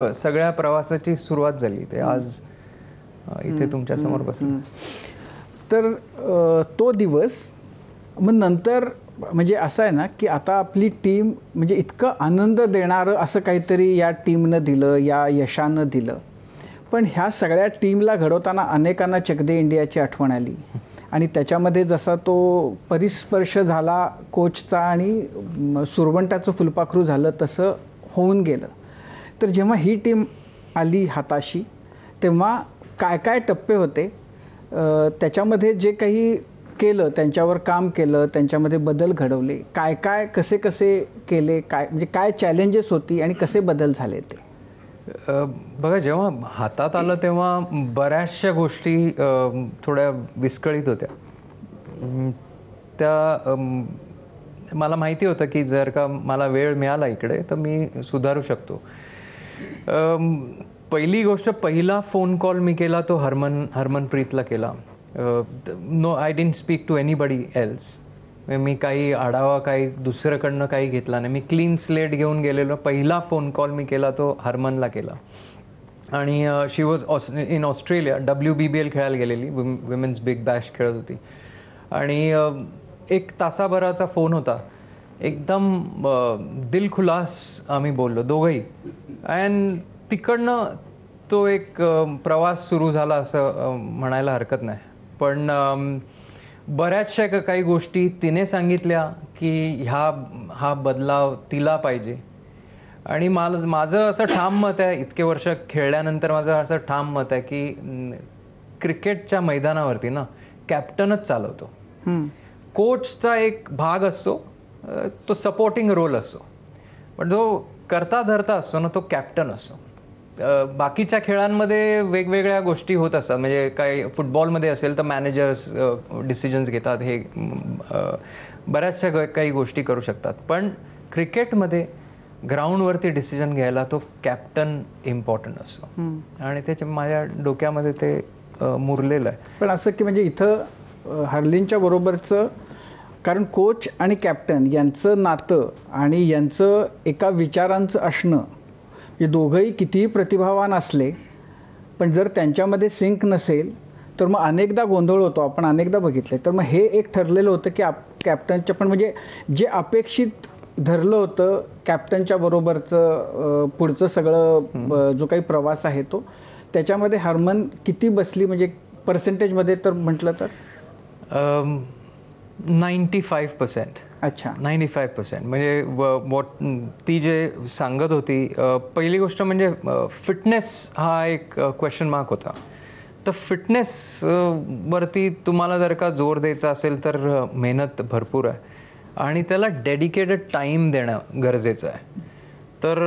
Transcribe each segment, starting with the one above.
सगळ्या प्रवासाची सुरुवात झाली ते आज इथे तुमच्या समोर बसलो. तर तो दिवस मग नंतर म्हणजे असं आहे ना की आता आपली टीम म्हणजे इतकं आनंद देणारं असं काहीतरी या टीमनं दिलं, या यशानं दिलं. पण ह्या सगळ्या टीमला घडवताना अनेकांना चक दे इंडियाची आठवण आली आणि त्याच्यामध्ये जसा तो परिस्पर्श झाला कोचचा आणि सुरवंटाचं फुलपाखरू झालं तसं होऊन गेलं. तर जेव्हा ही टीम आली हाताशी तेव्हा काय काय टप्पे होते, त्याच्यामध्ये जे काही केलं, त्यांच्यावर काम केलं, त्यांच्यामध्ये बदल घडवले, काय काय कसे कसे केले, काय म्हणजे काय चॅलेंजेस होती आणि कसे बदल झाले ते? बघा, जेव्हा हातात आलं तेव्हा बऱ्याचशा गोष्टी थोड्या विस्कळीत होत्या. त्या मला माहिती होतं की जर का मला वेळ मिळाला इकडे तर मी सुधारू शकतो. पहिली गोष्ट, पहिला फोन कॉल मी केला तो हरमनप्रीतला केला. No, I didn't speak to anybody else. मी काही आढावा काही दुसऱ्याकडनं काही घेतला नाही. मी क्लीन स्लेट घेऊन गेलेलो. पहिला फोन कॉल मी केला तो हरमनला केला. आणि शी वॉज इन ऑस्ट्रेलिया, WBBL खेळायला गेलेली, विमेन्स बिग बॅश खेळत होती. आणि एक तासाभराचा फोन होता. एकदम दिलखुलास आम्ही बोललो दोघंही. अँड तिकडनं तो एक प्रवास सुरू झाला असं म्हणायला हरकत नाही. पण बऱ्याचशा काही गोष्टी तिने सांगितल्या की हा बदलाव तिला पाहिजे. आणि माझं असं ठाम मत आहे, इतके वर्ष खेळल्यानंतर माझं असं ठाम मत आहे की क्रिकेटच्या मैदानावरती ना कॅप्टनच चालवतो. कोचचा एक भाग असतो, तो सपोर्टिंग रोल असतो, पण जो करता धरता असतो ना तो कॅप्टन असतो. बाकीच्या खेळांमध्ये वेगवेगळ्या गोष्टी होत असतात. म्हणजे काही फुटबॉलमध्ये असेल तर मॅनेजर्स डिसिजन्स घेतात, हे बऱ्याचशा काही गोष्टी करू शकतात. पण क्रिकेटमध्ये ग्राउंडवरती डिसिजन घ्यायला तो कॅप्टन इम्पॉर्टंट असतो. आणि त्याच्या माझ्या डोक्यामध्ये ते मुरलेलं आहे. पण असं की म्हणजे इथं हर्लिनच्या बरोबरचं, कारण कोच आणि कॅप्टन यांचं नातं आणि यांचं एका विचारांचं असणं, हे दोघंही कितीही प्रतिभावान असले पण जर त्यांच्यामध्ये सिंक नसेल तर मग अनेकदा गोंधळ होतो. आपण अनेकदा बघितले. तर मग हे एक ठरलेलं होतं की कॅप्टनच्या पण म्हणजे जे अपेक्षित धरलं होतं कॅप्टनच्या बरोबरचं पुढचं सगळं जो काही प्रवास आहे तो, त्याच्यामध्ये हरमन किती बसली म्हणजे पर्सेंटेजमध्ये तर म्हटलं तर 95%. अच्छा, 95%. म्हणजे ती जे सांगत होती, पहिली गोष्ट म्हणजे फिटनेस हा एक क्वेश्चन मार्क होता. तर फिटनेस वरती तुम्हाला जर का जोर द्यायचा असेल तर मेहनत भरपूर आहे आणि त्याला डेडिकेटेड टाईम देणं गरजेचं आहे. तर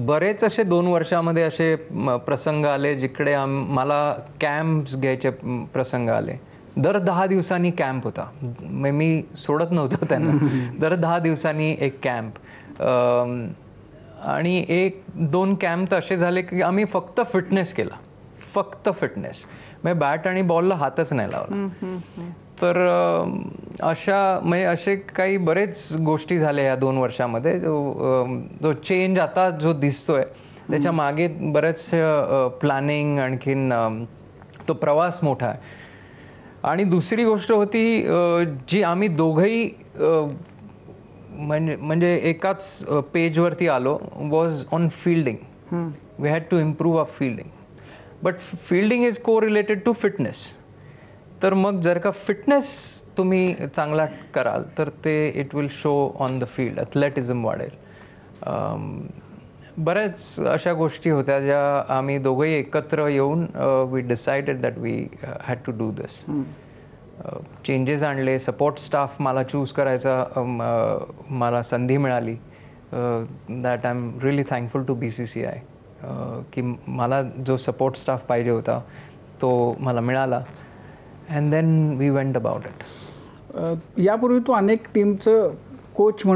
बरेच असे 2 वर्षामध्ये असे प्रसंग आले जिकडे मला कॅम्प्स घ्यायचे प्रसंग आले. दर 10 दिवसांनी कॅम्प होता. मी सोडत नव्हतो त्यांना. दर 10 दिवसांनी एक कॅम्प. आणि 1-2 कॅम्प तर असे झाले की आम्ही फक्त फिटनेस केला, फक्त फिटनेस. म्हणजे बॅट आणि बॉलला हातच नाही लावला. तर असे काही बरेच गोष्टी झाल्या या 2 वर्षामध्ये. जो चेंज आता जो दिसतोय त्याच्या मागे बरेच प्लॅनिंग, आणखीन तो प्रवास मोठा आहे. आणि दुसरी गोष्ट होती जी आम्ही दोघंही म्हणजे एकाच पेजवरती आलो, was on fielding. We had to improve our fielding. But fielding is correlated to fitness. तर मग जर का फिटनेस तुम्ही चांगला कराल तर ते it will show on the field. ॲथलेटिझम वाढेल. बऱ्याच अशा गोष्टी होत्या ज्या आम्ही दोघंही एकत्र येऊन we decided that we had to do this. Changes आणले. सपोर्ट स्टाफ मला चूज करायचा मला संधी मिळाली. That I am really thankful to BCCI की मला जो सपोर्ट स्टाफ पाहिजे होता तो मला मिळाला. And then we went about it. यापूर्वी तू अनेक टीमचं कोच म्हणून